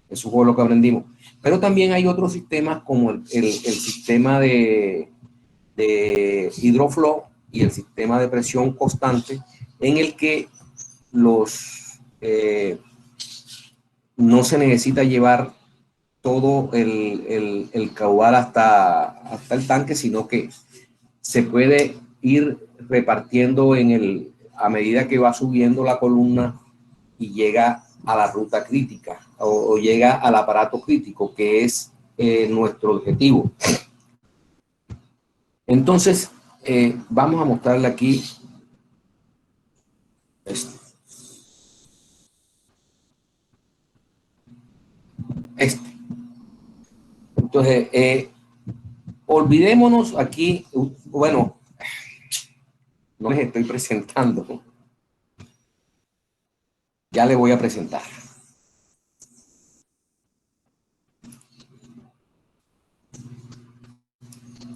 Eso fue lo que aprendimos. Pero también hay otros sistemas como el sistema de hidroflow y el sistema de presión constante, en el que no se necesita llevar todo el caudal hasta el tanque, sino que se puede ir repartiendo a medida que va subiendo la columna y llega a la ruta crítica o llega al aparato crítico, que es nuestro objetivo. Entonces, vamos a mostrarle aquí esto. Entonces, olvidémonos aquí, bueno, no les estoy presentando, ya le voy a presentar.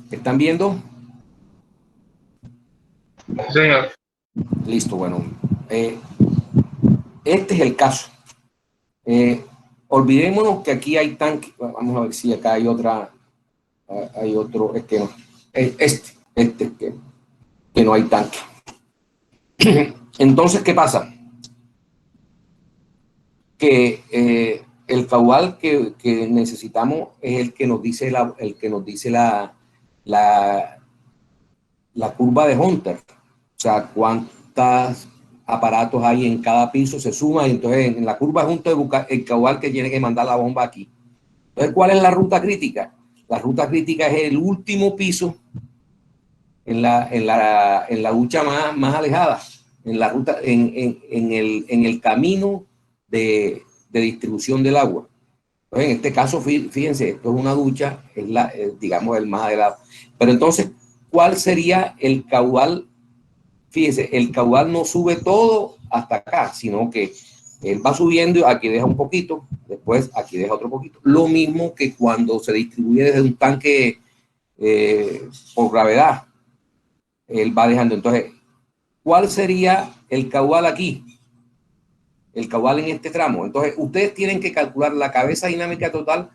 ¿Están viendo? Sí, señor. Listo, bueno. Este es el caso. Olvidémonos que aquí hay tanque. Vamos a ver si acá hay otra. Hay otro. Es que no. Que no hay tanque. Entonces, ¿qué pasa? Que el caudal que necesitamos es el que nos dice la curva de Hunter. O sea, cuántos aparatos hay en cada piso, se suma, y entonces en la curva de Hunter busca el caudal que tiene que mandar la bomba aquí. Entonces, ¿cuál es la ruta crítica? La ruta crítica es el último piso en la ducha más alejada, en la ruta, en el camino de distribución del agua. Entonces, en este caso, fíjense, esto es una ducha, digamos, el más adelantado. Pero entonces, ¿cuál sería el caudal? Fíjense, el caudal no sube todo hasta acá, sino que él va subiendo y aquí deja un poquito, después aquí deja otro poquito. Lo mismo que cuando se distribuye desde un tanque por gravedad, él va dejando. Entonces, ¿cuál sería el caudal aquí? El caudal en este tramo. Entonces, ustedes tienen que calcular la cabeza dinámica total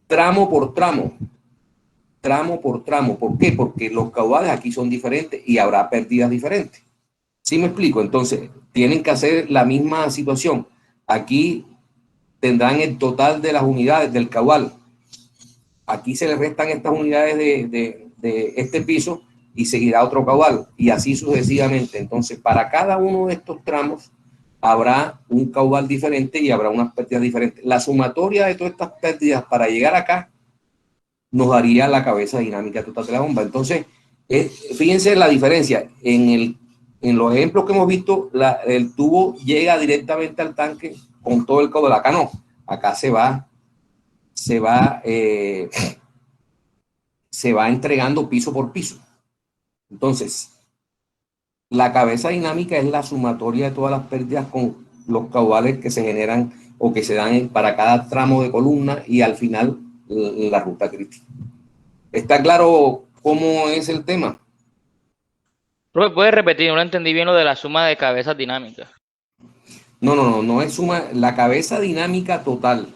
tramo por tramo. Tramo por tramo. ¿Por qué? Porque los caudales aquí son diferentes y habrá pérdidas diferentes. ¿Sí me explico? Entonces, tienen que hacer la misma situación. Aquí tendrán el total de las unidades del caudal. Aquí se le restan estas unidades de este piso y seguirá otro caudal y así sucesivamente. Entonces, para cada uno de estos tramos habrá un caudal diferente y habrá unas pérdidas diferentes. La sumatoria de todas estas pérdidas para llegar acá nos daría la cabeza dinámica total de la bomba. Entonces, fíjense la diferencia. En los ejemplos que hemos visto, el tubo llega directamente al tanque con todo el caudal. Acá no. Acá se va entregando piso por piso. Entonces, la cabeza dinámica es la sumatoria de todas las pérdidas con los caudales que se generan o que se dan para cada tramo de columna y al final la ruta crítica. ¿Está claro cómo es el tema? Profe, ¿puedes repetir? No entendí bien lo de la suma de cabezas dinámicas. No es suma, la cabeza dinámica total.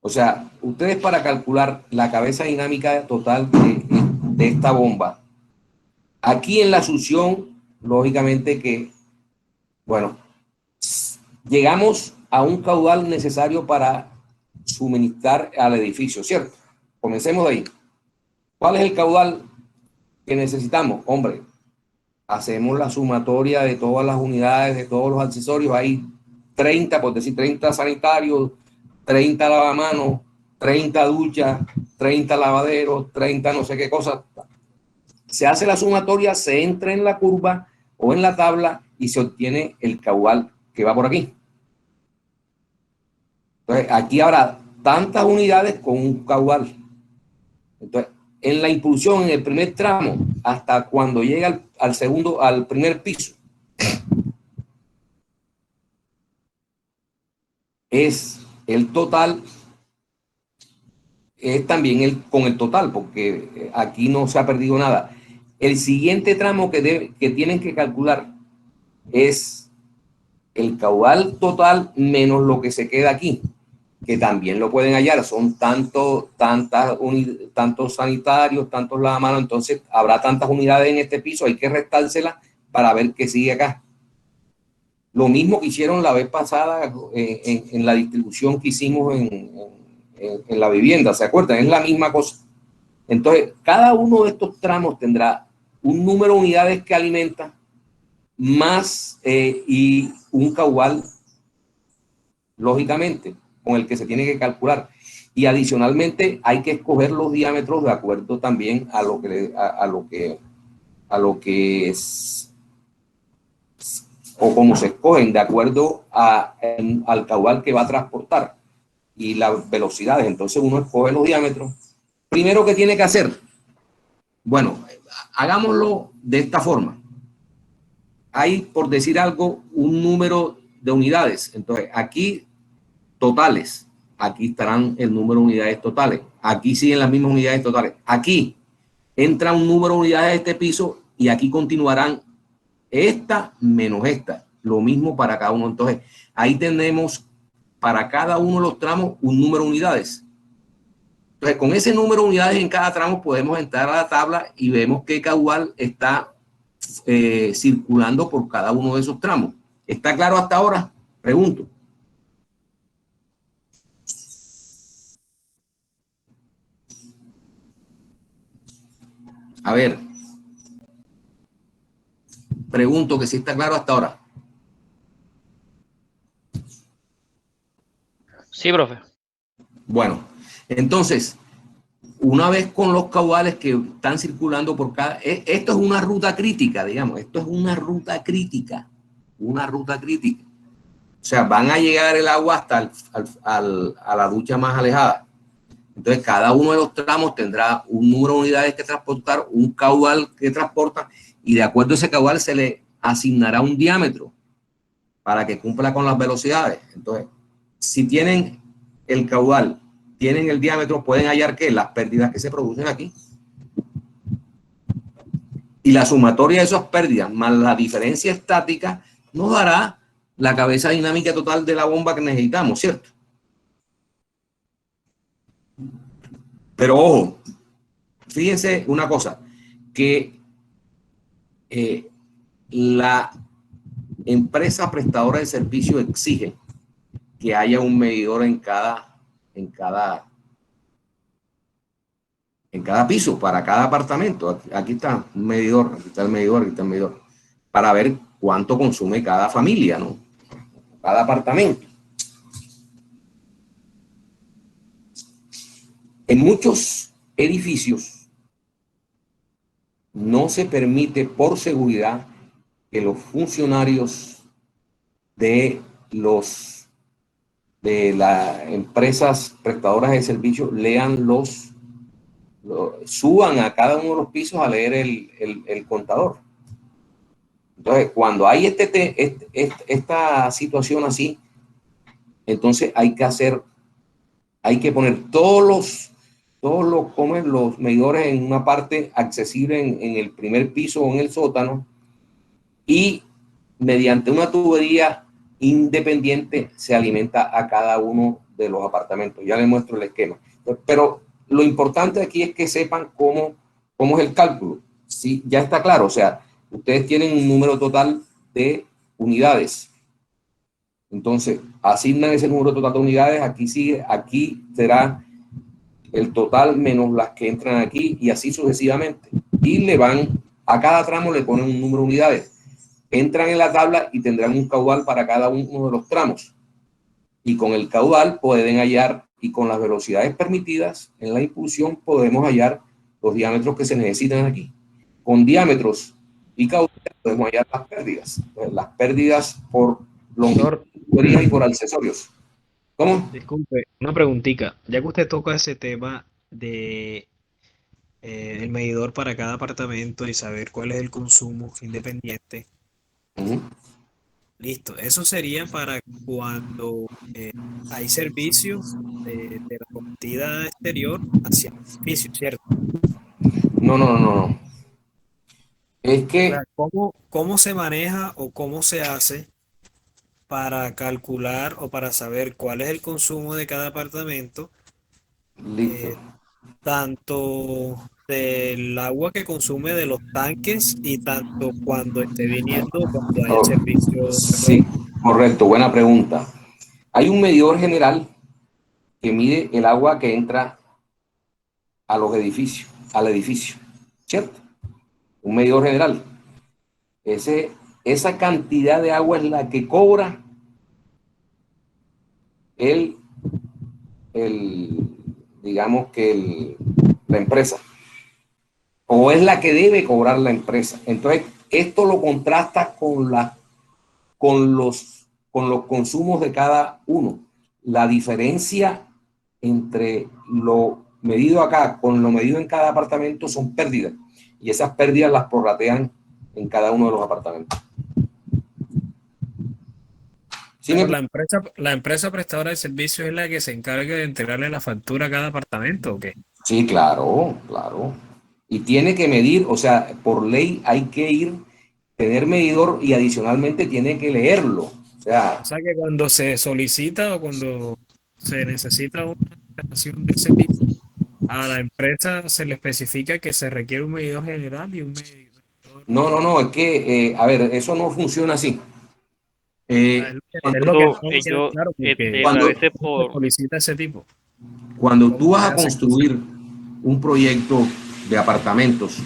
O sea, ustedes para calcular la cabeza dinámica total de esta bomba, aquí en la succión, lógicamente que, bueno, llegamos a un caudal necesario para suministrar al edificio, ¿cierto? Comencemos de ahí. ¿Cuál es el caudal que necesitamos? Hombre, hacemos la sumatoria de todas las unidades, de todos los accesorios. Hay 30, por decir 30 sanitarios, 30 lavamanos, 30 duchas, 30 lavaderos, 30 no sé qué cosas. Se hace la sumatoria, se entra en la curva o en la tabla y se obtiene el caudal que va por aquí. Entonces, aquí habrá tantas unidades con un caudal. Entonces, en la impulsión, en el primer tramo, hasta cuando llega al primer piso, es el total, es también con el total, porque aquí no se ha perdido nada. El siguiente tramo que tienen que calcular es el caudal total menos lo que se queda aquí. que también lo pueden hallar. Son tantos sanitarios, tantos lavamanos, entonces habrá tantas unidades en este piso, hay que restárselas para ver qué sigue acá. Lo mismo que hicieron la vez pasada en la distribución que hicimos en la vivienda, ¿se acuerdan? Es la misma cosa. Entonces, cada uno de estos tramos tendrá un número de unidades que alimenta más y un caudal, lógicamente, con el que se tiene que calcular. Y adicionalmente hay que escoger los diámetros de acuerdo también a lo que es, o como se escogen, de acuerdo al caudal que va a transportar y las velocidades. Entonces uno escoge los diámetros. Primero, ¿qué tiene que hacer? Bueno, hagámoslo de esta forma. Hay, por decir algo, un número de unidades. Entonces, aquí totales. Aquí estarán el número de unidades totales. Aquí siguen las mismas unidades totales. Aquí entra un número de unidades de este piso y aquí continuarán esta menos esta. Lo mismo para cada uno. Entonces, ahí tenemos para cada uno de los tramos un número de unidades. Entonces, con ese número de unidades en cada tramo podemos entrar a la tabla y vemos qué caudal está circulando por cada uno de esos tramos. ¿Está claro hasta ahora? Pregunto. A ver, pregunto que si está claro hasta ahora. Sí, profe. Bueno, entonces, una vez con los caudales que están circulando por cada... Esto es una ruta crítica, digamos, esto es una ruta crítica, una ruta crítica. O sea, van a llegar el agua hasta a la ducha más alejada. Entonces, cada uno de los tramos tendrá un número de unidades que transportar, un caudal que transporta, y de acuerdo a ese caudal se le asignará un diámetro para que cumpla con las velocidades. Entonces, si tienen el caudal, tienen el diámetro, pueden hallar que las pérdidas que se producen aquí y la sumatoria de esas pérdidas más la diferencia estática nos dará la cabeza dinámica total de la bomba que necesitamos, ¿cierto? Pero ojo, fíjense una cosa, que la empresa prestadora de servicio exige que haya un medidor en cada piso, para cada apartamento. Aquí está un medidor, aquí está el medidor, aquí está el medidor, para ver cuánto consume cada familia, ¿no? Cada apartamento. En muchos edificios no se permite por seguridad que los funcionarios de las empresas prestadoras de servicios lean suban a cada uno de los pisos a leer el contador. Entonces, cuando hay esta situación así, entonces hay que poner los medidores en una parte accesible en el primer piso o en el sótano, y mediante una tubería independiente se alimenta a cada uno de los apartamentos. Ya les muestro el esquema. Pero lo importante aquí es que sepan cómo es el cálculo. Sí, ya está claro. O sea, ustedes tienen un número total de unidades. Entonces, asignan ese número total de unidades. Aquí será el total menos las que entran aquí y así sucesivamente. Y a cada tramo le ponen un número de unidades. Entran en la tabla y tendrán un caudal para cada uno de los tramos. Y con el caudal pueden hallar, y con las velocidades permitidas en la impulsión, podemos hallar los diámetros que se necesitan aquí. Con diámetros y caudales podemos hallar las pérdidas. Las pérdidas por longitud y por accesorios. ¿Cómo? Disculpe, una preguntita. Ya que usted toca ese tema de el medidor para cada apartamento y saber cuál es el consumo independiente, listo. Eso sería para cuando hay servicio de la comunidad exterior hacia el edificio, ¿cierto? No. Es O que sea, ¿cómo se maneja o cómo se hace para calcular o para saber cuál es el consumo de cada apartamento, Listo. tanto del agua que consume de los tanques y tanto cuando esté viniendo, cuando haya Oh, servicio de sí, robo. correcto, buena pregunta. Hay un medidor general que mide el agua que entra a los edificios, al edificio, ¿cierto? Un medidor general. Ese, esa cantidad de agua es la que cobra el, el digamos que la empresa, o es la que debe cobrar la empresa. Entonces, esto lo contrasta con los consumos de cada uno. La diferencia entre lo medido acá con lo medido en cada apartamento son pérdidas, y esas pérdidas las prorratean en cada uno de los apartamentos. ¿Sí Pero me... la empresa prestadora de servicios es la que se encarga de entregarle la factura a cada apartamento, ¿o qué? Sí, claro, claro. Y tiene que medir, o sea, por ley hay que ir, tener medidor, y adicionalmente tiene que leerlo. O O sea, sea que cuando se solicita o cuando se necesita una instalación de ese tipo, a la empresa se le especifica que se requiere un medidor general y un medidor. no, es que, a ver, eso no funciona así. Ah, Eh, es lo que Esto, no me queda ellos, claro, porque a cuando, veces se por, solicita ese tipo. cuando ¿Cómo tú vas se a hace? construir un proyecto de apartamentos,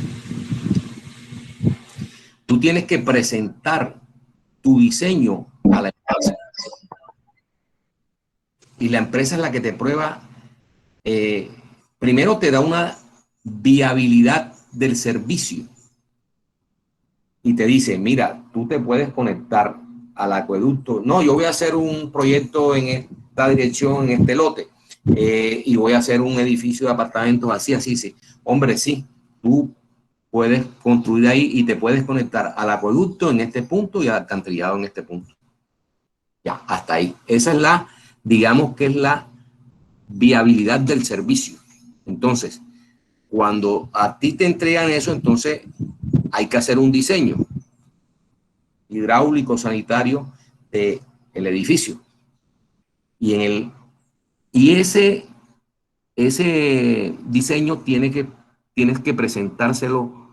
tú tienes que presentar tu diseño a la empresa, y la empresa es la que te prueba, eh, primero te da una viabilidad del servicio y te dice, mira, tú te puedes conectar al acueducto. No, yo voy a hacer un proyecto en esta dirección, en este lote, y voy a hacer un edificio de apartamentos así, así, sí. Hombre, sí, tú puedes construir ahí y te puedes conectar al acueducto en este punto y al alcantarillado en este punto. Ya, hasta ahí. Esa es la, digamos que es la viabilidad del servicio. Entonces, cuando a ti te entregan eso, entonces hay que hacer un diseño hidráulico sanitario del edificio. Y, en el, y ese diseño tienes que presentárselo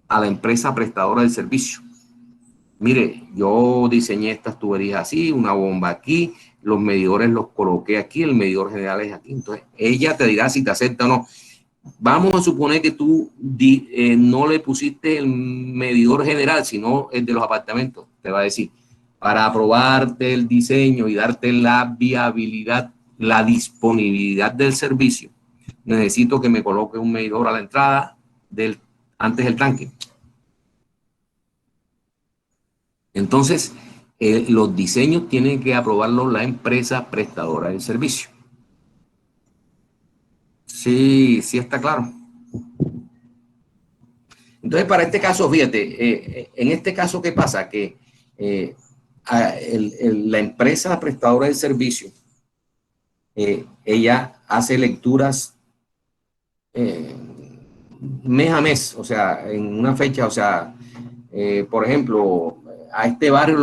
a la empresa prestadora del servicio. Mire, yo diseñé estas tuberías así, una bomba aquí, los medidores los coloqué aquí, el medidor general es aquí. Entonces, ella te dirá si te acepta o no. Vamos a suponer que tú no le pusiste el medidor general, sino el de los apartamentos. Te va a decir, para aprobarte el diseño y darte la viabilidad, la disponibilidad del servicio, necesito que me coloque un medidor a la entrada antes del tanque. Entonces, los diseños tienen que aprobarlos la empresa prestadora del servicio. Sí, sí está claro. Entonces, para este caso, fíjate, en este caso, ¿qué pasa? Que eh, la empresa prestadora del servicio, ella hace lecturas eh, mes a mes, o sea, en una fecha, o sea, por ejemplo, a este barrio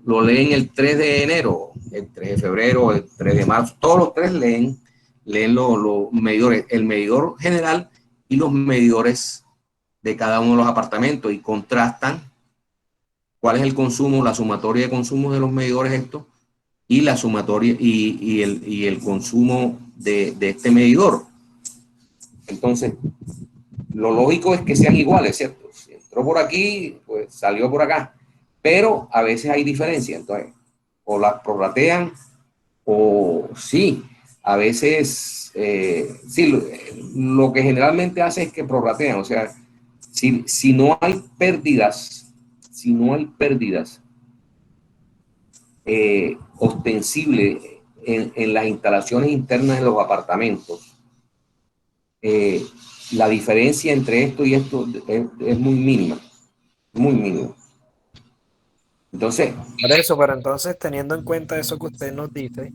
lo leen el 3 de enero, el 3 de febrero, el 3 de marzo, todos los tres leen los medidores, el medidor general y los medidores de cada uno de los apartamentos, y contrastan cuál es el consumo, la sumatoria de consumos de los medidores estos, y la sumatoria y el consumo de este medidor. Entonces, lo lógico es que sean iguales, ¿cierto? Si entró por aquí, pues salió por acá. Pero a veces hay diferencia, entonces, o las prorratean, o sí, a veces, sí, lo que generalmente hace es que prorratean, o sea, si no hay pérdidas, si no hay pérdidas ostensibles en las instalaciones internas de los apartamentos, eh, la diferencia entre esto y esto es muy mínima, muy mínima. Entonces, Por eso, pero entonces, teniendo en cuenta eso que usted nos dice,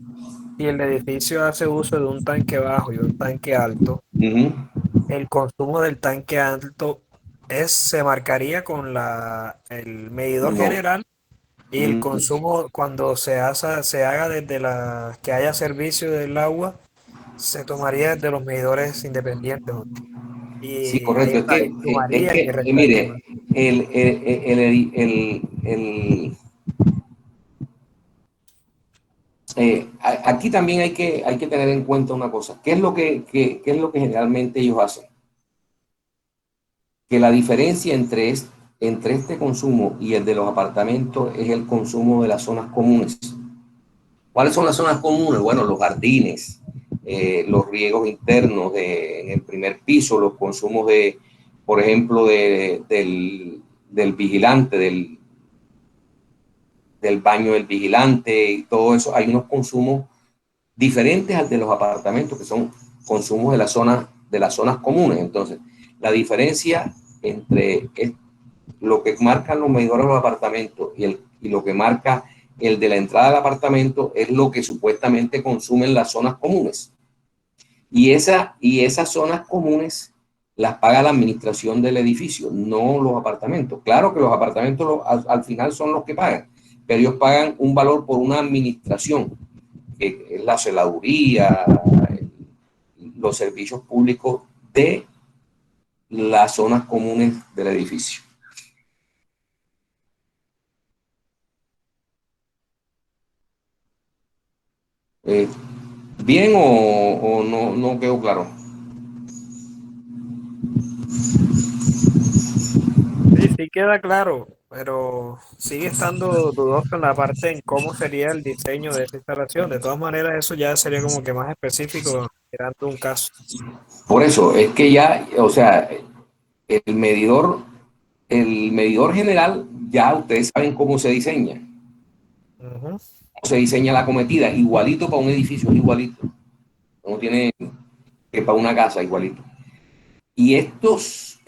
si el edificio hace uso de un tanque bajo y un tanque alto, el consumo del tanque alto se marcaría con el medidor no, general Y el consumo, cuando se haga desde la que haya servicio del agua, se tomaría desde los medidores independientes. Sí, Y ahí, correcto. ahí sumarían y restarían, ¿no? Mire, aquí también hay que tener en cuenta una cosa. ¿Qué es lo qué es lo que generalmente ellos hacen? Que la diferencia entre este consumo y el de los apartamentos es el consumo de las zonas comunes. ¿Cuáles son las zonas comunes? Bueno, los jardines, los riegos internos en el primer piso, los consumos de, por ejemplo, del vigilante, del baño del vigilante y todo eso. Hay unos consumos diferentes al de los apartamentos, que son consumos de las zonas comunes. Entonces, la diferencia entre lo que marcan los medidores de los apartamentos y lo que marca el de la entrada del apartamento es lo que supuestamente consumen las zonas comunes. Y esas zonas comunes las paga la administración del edificio, no los apartamentos. Claro que los apartamentos al final son los que pagan, pero ellos pagan un valor por una administración, que es la celaduría, los servicios públicos de las zonas comunes del edificio. Eh, ¿Bien o no, no quedó claro? Sí, sí queda claro, pero sigue estando dudoso en la parte en cómo sería el diseño de esta instalación. De todas maneras, eso ya sería como que más específico, mirando un caso. Por eso es que ya, o sea, el medidor, el medidor general, ya ustedes saben cómo se diseña. Ujú. Cómo se diseña la cometida, igualito para un edificio, igualito. No tiene que para una casa, igualito. Y estos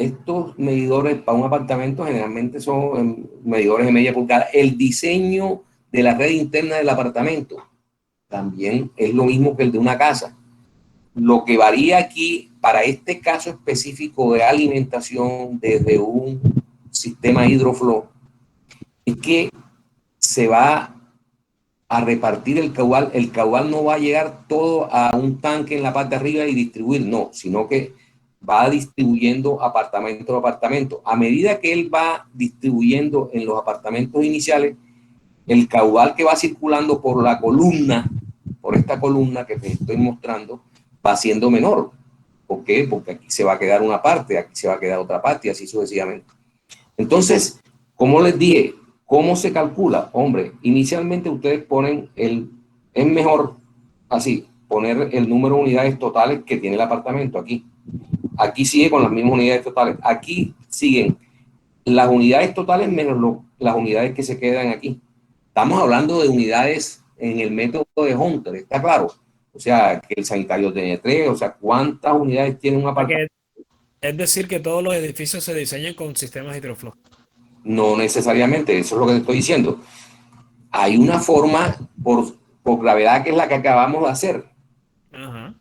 medidores para un apartamento generalmente son medidores de media pulgada. El diseño de la red interna del apartamento también es lo mismo que el de una casa. Lo que varía aquí para este caso específico de alimentación desde un sistema hidroflow es que se va a repartir el caudal no va a llegar todo a un tanque en la parte de arriba y distribuir, no, sino que va distribuyendo apartamento a apartamento. A medida que él va distribuyendo en los apartamentos iniciales, el caudal que va circulando por la columna, por esta columna que te estoy mostrando, va siendo menor. ¿Por qué? Porque aquí se va a quedar una parte, aquí se va a quedar otra parte y así sucesivamente. Entonces, como les dije, ¿cómo se calcula? Hombre, inicialmente ustedes ponen es mejor así, poner el número de unidades totales que tiene el apartamento aquí. Aquí sigue con las mismas unidades totales. Aquí siguen las unidades totales menos las unidades que se quedan aquí. Estamos hablando de unidades en el método de Hunter, ¿está claro? O sea, que el sanitario tiene 3, o sea, ¿cuántas unidades tiene un apartamento? Es decir, que todos los edificios se diseñan con sistemas hidroflow. No necesariamente, eso es lo que te estoy diciendo. Hay una forma por gravedad que es la que acabamos de hacer. Ajá.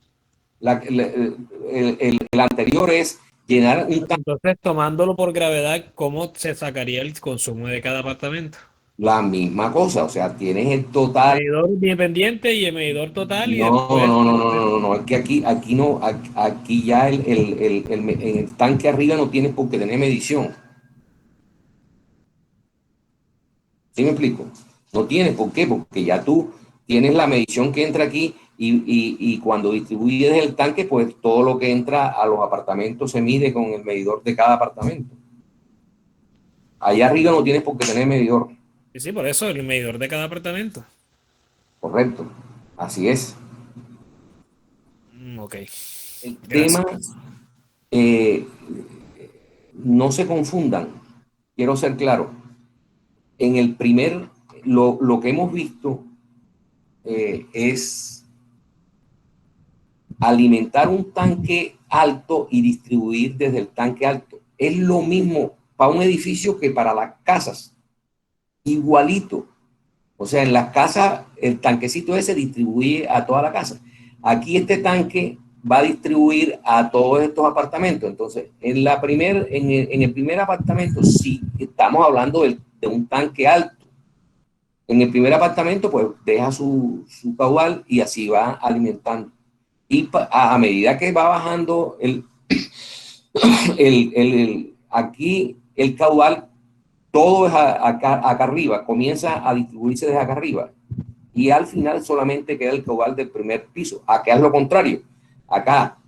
El anterior es llenar un tanque. Entonces, tomándolo por gravedad, ¿cómo se sacaría el consumo de cada apartamento? La misma cosa, o sea, tienes el total. Medidor independiente y el medidor total y No, no, después... no, no, no, no, no, es que aquí no, aquí ya en el tanque arriba no tienes por qué tener medición. ¿Sí me explico? No tienes, ¿por qué? Porque ya tú tienes la medición que entra aquí y cuando distribuyes el tanque, pues todo lo que entra a los apartamentos se mide con el medidor de cada apartamento. Allá arriba no tienes por qué tener medidor, Sí, sí, por eso el medidor de cada apartamento. correcto. Así es. Ok, El tema, gracias. eh, no se confundan, quiero ser claro. En el primer, lo que hemos visto es alimentar un tanque alto y distribuir desde el tanque alto. Es lo mismo para un edificio que para las casas. Igualito. O sea, en las casas el tanquecito ese distribuye a toda la casa. Aquí este tanque va a distribuir a todos estos apartamentos. Entonces, en el primer apartamento, sí, estamos hablando de un tanque alto. En el primer apartamento, pues deja su caudal y así va alimentando. Y a medida que va bajando aquí el caudal, todo es acá arriba, comienza a distribuirse desde acá arriba. Y al final solamente queda el caudal del primer piso. Acá es lo contrario. Acá,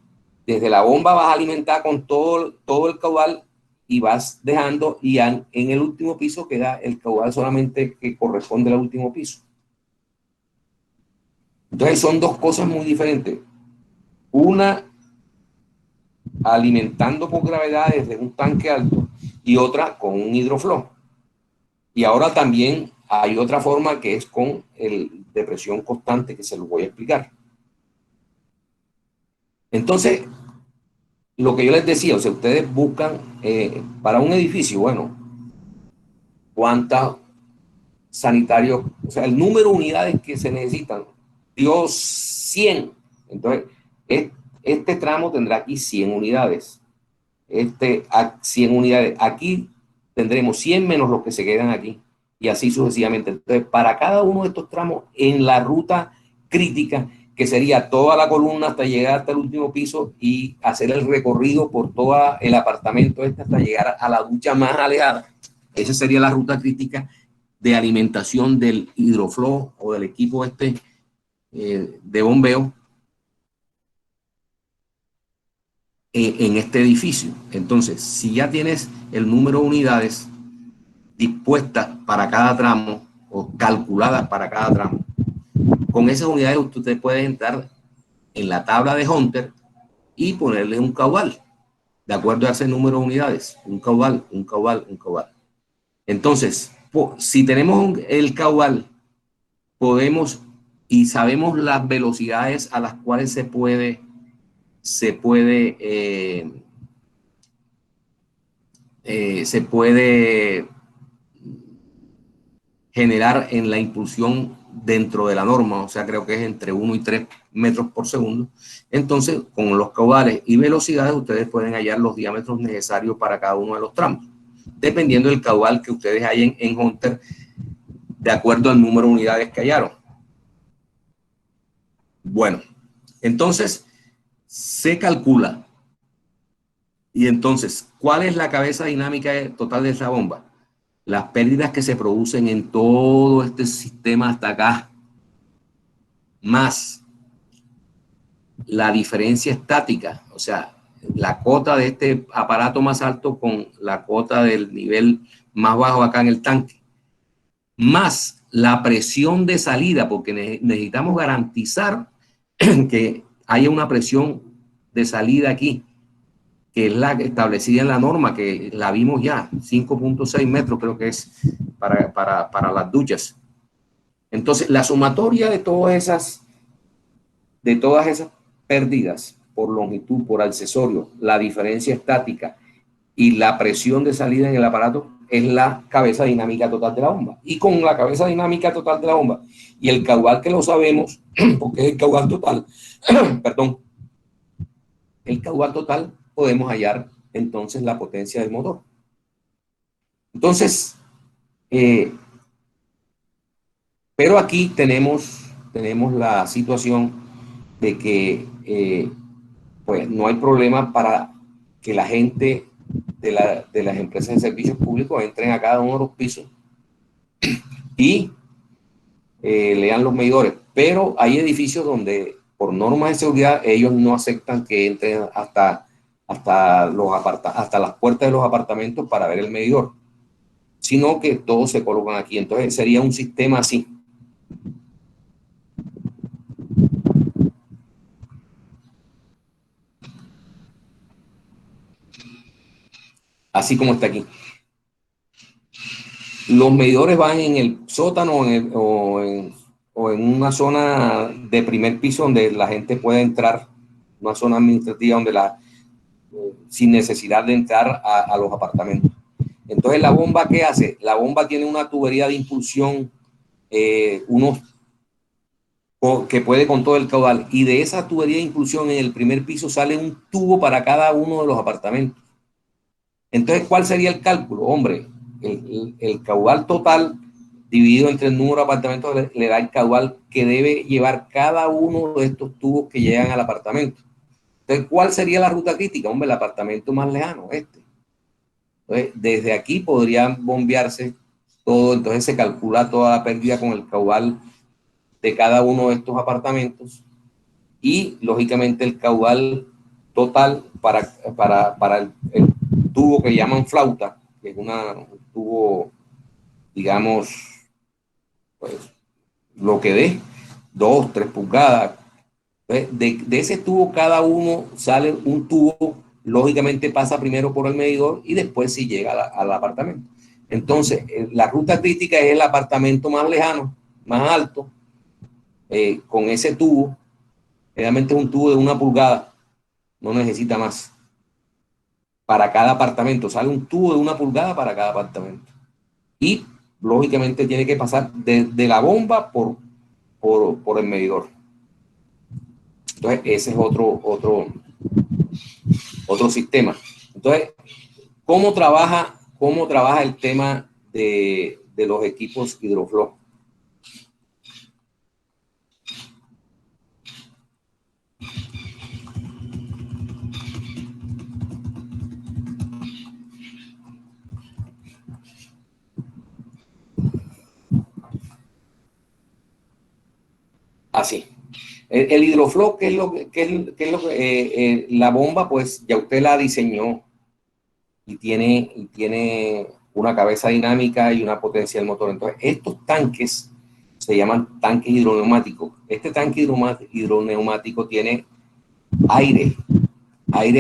desde la bomba vas a alimentar con todo el caudal y vas dejando, y en el último piso queda el caudal solamente que corresponde al último piso. Entonces son dos cosas muy diferentes. Una alimentando por gravedad desde un tanque alto y otra con un hidroflow. Y ahora también hay otra forma que es con el de presión constante, que se lo voy a explicar. Entonces, lo que yo les decía, o sea, ustedes buscan para un edificio, bueno, cuántos sanitarios, o sea, el número de unidades que se necesitan, dio 100. Entonces, este tramo tendrá aquí 100 unidades. 100 unidades. Aquí tendremos 100 menos los que se quedan aquí. Y así sucesivamente. Entonces, para cada uno de estos tramos en la ruta crítica, que sería toda la columna hasta llegar hasta el último piso y hacer el recorrido por todo el apartamento hasta llegar a la ducha más alejada. Esa sería la ruta crítica de alimentación del hidroflow o del equipo de bombeo en este edificio. Entonces, si ya tienes el número de unidades dispuestas para cada tramo o calculadas para cada tramo, con esas unidades usted puede entrar en la tabla de Hunter y ponerle un caudal, de acuerdo a ese número de unidades, un caudal, un caudal, un caudal. Entonces, si tenemos el caudal, podemos y sabemos las velocidades a las cuales se puede generar en la impulsión dentro de la norma, o sea, creo que es entre 1 y 3 metros por segundo. Entonces, con los caudales y velocidades, ustedes pueden hallar los diámetros necesarios para cada uno de los tramos, dependiendo del caudal que ustedes hallen en Hunter, de acuerdo al número de unidades que hallaron. Bueno, entonces, se calcula. Y entonces, ¿cuál es la cabeza dinámica total de esa bomba? Las pérdidas que se producen en todo este sistema hasta acá, más la diferencia estática, o sea, la cota de este aparato más alto con la cota del nivel más bajo acá en el tanque, más la presión de salida, porque necesitamos garantizar que haya una presión de salida aquí, que es la establecida en la norma, que la vimos ya, 5.6 metros creo que es para las duchas. Entonces, la sumatoria de todas esas pérdidas por longitud, por accesorio, la diferencia estática y la presión de salida en el aparato es la cabeza dinámica total de la bomba. Y con la cabeza dinámica total de la bomba y el caudal que lo sabemos, porque es el caudal total, perdón, el caudal total, podemos hallar entonces la potencia del motor. Entonces, pero aquí tenemos la situación de que pues no hay problema para que la gente de las empresas de servicios públicos entren a cada uno de los pisos y lean los medidores. Pero hay edificios donde por normas de seguridad ellos no aceptan que entren hasta las puertas de los apartamentos para ver el medidor, sino que todos se colocan aquí. Entonces sería un sistema así. Así como está aquí. Los medidores van en el sótano o en una zona de primer piso donde la gente puede entrar, una zona administrativa donde sin necesidad de entrar a los apartamentos. Entonces, ¿la bomba qué hace? La bomba tiene una tubería de impulsión, que puede con todo el caudal, y de esa tubería de impulsión en el primer piso sale un tubo para cada uno de los apartamentos. Entonces, ¿cuál sería el cálculo? Hombre, el caudal total dividido entre el número de apartamentos le da el caudal que debe llevar cada uno de estos tubos que llegan al apartamento. Entonces, ¿cuál sería la ruta crítica? Hombre, el apartamento más lejano, este. Entonces, desde aquí podrían bombearse todo, entonces se calcula toda la pérdida con el caudal de cada uno de estos apartamentos y, lógicamente, el caudal total para el tubo que llaman flauta, que es un tubo, digamos, pues, lo que dé, 2, 3 pulgadas. De ese tubo, cada uno sale un tubo, lógicamente pasa primero por el medidor y después sí llega al apartamento. Entonces, la ruta crítica es el apartamento más lejano, más alto, con ese tubo. Realmente es un tubo de 1 pulgada, no necesita más. Para cada apartamento, sale un tubo de 1 pulgada para cada apartamento. Y, lógicamente, tiene que pasar de la bomba por el medidor. Entonces, ese es otro sistema. Entonces, ¿cómo trabaja el tema de los equipos Hidroflow? Así. El Hidroflow, ¿qué es lo que la bomba? Pues ya usted la diseñó y tiene una cabeza dinámica y una potencia del motor. Entonces, estos tanques se llaman tanques hidroneumáticos. Este tanque hidroneumático tiene aire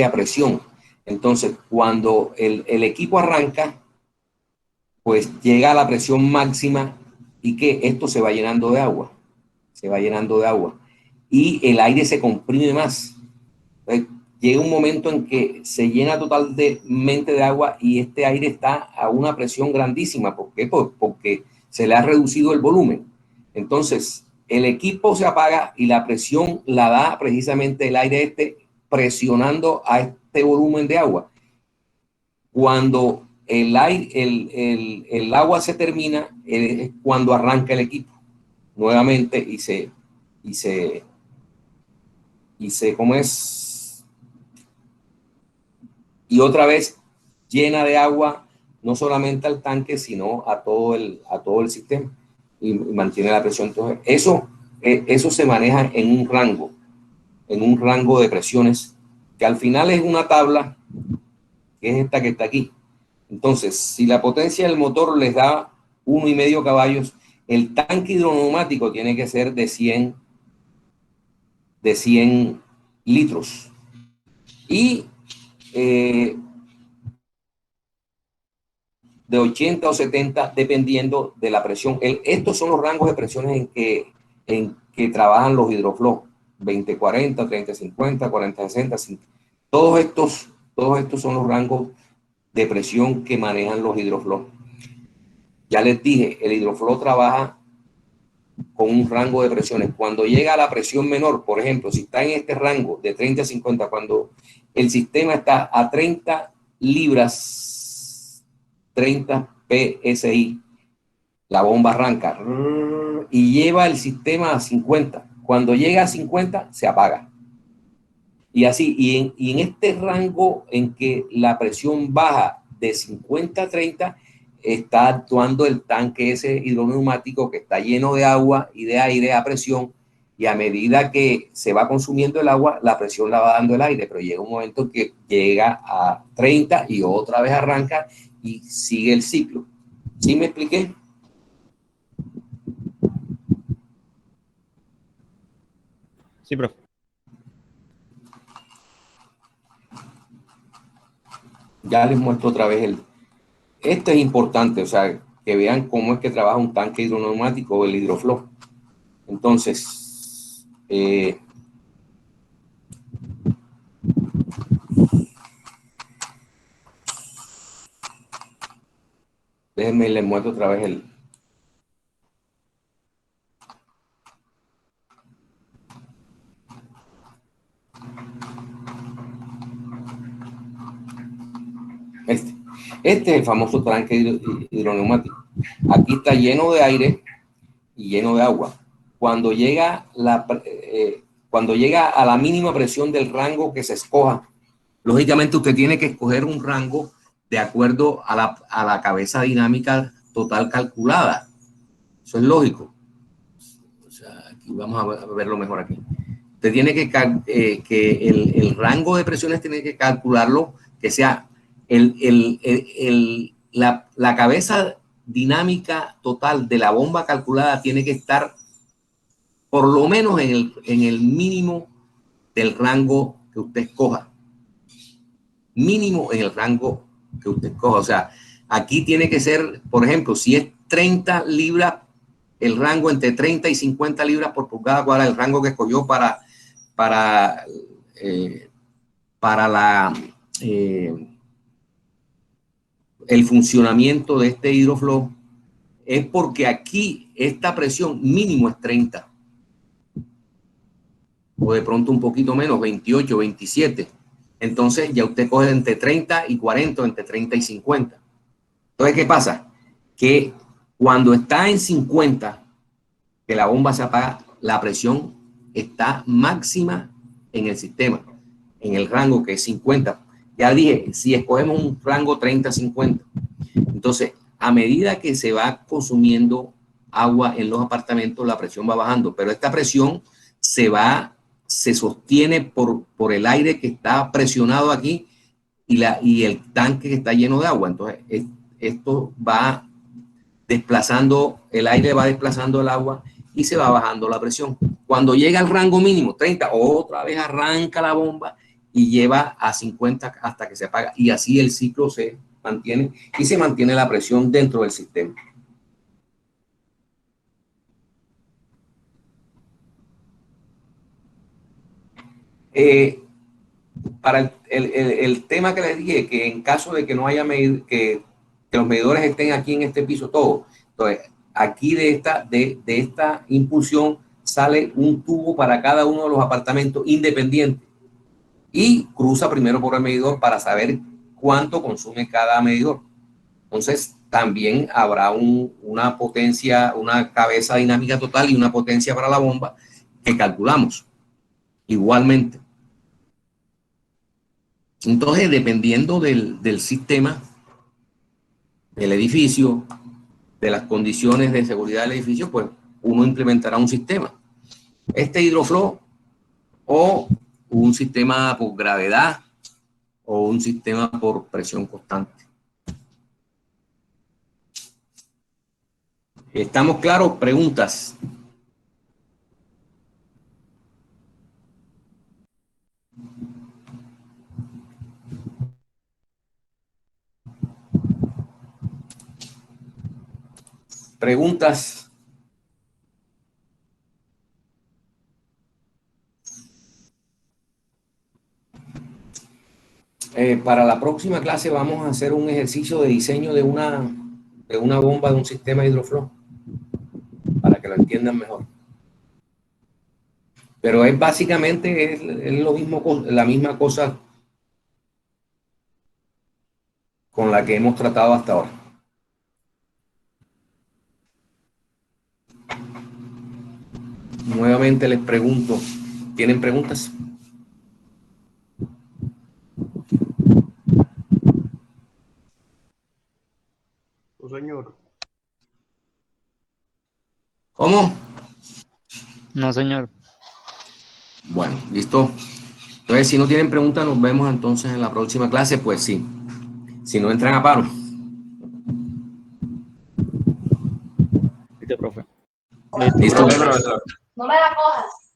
a presión. Entonces, cuando el equipo arranca, pues llega a la presión máxima y que esto se va llenando de agua. Se va llenando de agua. Y el aire se comprime más. Entonces, llega un momento en que se llena totalmente de agua y este aire está a una presión grandísima. ¿Por qué? Porque se le ha reducido el volumen. Entonces, el equipo se apaga y la presión la da precisamente el aire presionando a este volumen de agua. Cuando el agua se termina, es cuando arranca el equipo nuevamente ¿cómo es? Y otra vez llena de agua, no solamente al tanque, sino a todo el sistema y mantiene la presión. Entonces, eso se maneja en un rango de presiones, que al final es una tabla, que es esta que está aquí. Entonces, si la potencia del motor les da 1,5 caballos, el tanque hidroneumático tiene que ser de 100 litros. Y de 80 o 70, dependiendo de la presión. Estos son los rangos de presiones en que trabajan los Hidroflow: 20-40, 30-50, 40-60. Todos estos son los rangos de presión que manejan los Hidroflow. Ya les dije, el Hidroflow trabaja con un rango de presiones. Cuando llega a la presión menor, por ejemplo, si está en este rango de 30-50, cuando el sistema está a 30 libras, 30 PSI, la bomba arranca y lleva el sistema a 50. Cuando llega a 50, se apaga. Y así, y en este rango en que la presión baja de 50 a 30, está actuando el tanque ese hidroneumático, que está lleno de agua y de aire a presión, y a medida que se va consumiendo el agua, la presión la va dando el aire, pero llega un momento que llega a 30 y otra vez arranca y sigue el ciclo. ¿Sí me expliqué? Sí, profe. Ya les muestro otra vez Esto es importante, o sea, que vean cómo es que trabaja un tanque hidroneumático o el Hidroflow. Entonces, déjenme les muestro otra vez este. Este es el famoso tanque hidroneumático. Aquí está lleno de aire y lleno de agua. Cuando llega a la mínima presión del rango que se escoja, lógicamente usted tiene que escoger un rango de acuerdo a la cabeza dinámica total calculada. Eso es lógico. O sea, aquí vamos a verlo mejor aquí. Usted tiene que el rango de presiones tiene que calcularlo, que sea la cabeza dinámica total de la bomba calculada tiene que estar por lo menos en el mínimo del rango que usted escoja. Mínimo en el rango que usted escoja. O sea, aquí tiene que ser, por ejemplo, si es 30 libras, el rango entre 30 y 50 libras por pulgada cuadrada, el rango que escogió para el funcionamiento de este hidroflow, es porque aquí esta presión mínimo es 30 o de pronto un poquito menos, 28, 27. Entonces ya usted coge entre 30 y 40, entre 30 y 50. Entonces, ¿qué pasa? Que cuando está en 50, que la bomba se apaga, la presión está máxima en el sistema, en el rango que es 50. Ya dije, si escogemos un rango 30-50, entonces a medida que se va consumiendo agua en los apartamentos, la presión va bajando, pero esta presión se sostiene por el aire que está presionado aquí y el tanque que está lleno de agua. Entonces, esto va desplazando, el aire va desplazando el agua y se va bajando la presión. Cuando llega al rango mínimo, 30, otra vez arranca la bomba y lleva a 50 hasta que se apaga. Y así el ciclo se mantiene y se mantiene la presión dentro del sistema. Para el tema que les dije, que en caso de que no haya que los medidores estén aquí en este piso todo, entonces aquí de esta impulsión sale un tubo para cada uno de los apartamentos independiente y cruza primero por el medidor para saber cuánto consume cada medidor. Entonces también habrá una potencia, una cabeza dinámica total y una potencia para la bomba que calculamos igualmente. Entonces, dependiendo del sistema, del edificio, de las condiciones de seguridad del edificio, pues uno implementará un sistema. Este hidroflow o un sistema por gravedad o un sistema por presión constante. ¿Estamos claros? Preguntas. Preguntas. Para la próxima clase vamos a hacer un ejercicio de diseño de una bomba de un sistema hidroflow para que lo entiendan mejor. Pero es básicamente es lo mismo, la misma cosa con la que hemos tratado hasta ahora. Nuevamente les pregunto, ¿tienen preguntas? No, señor. ¿Cómo? No, señor. Bueno, listo. Entonces, si no tienen preguntas, nos vemos entonces en la próxima clase. Pues sí, si no entran a paro. Listo, profe. Listo. No me la cojas.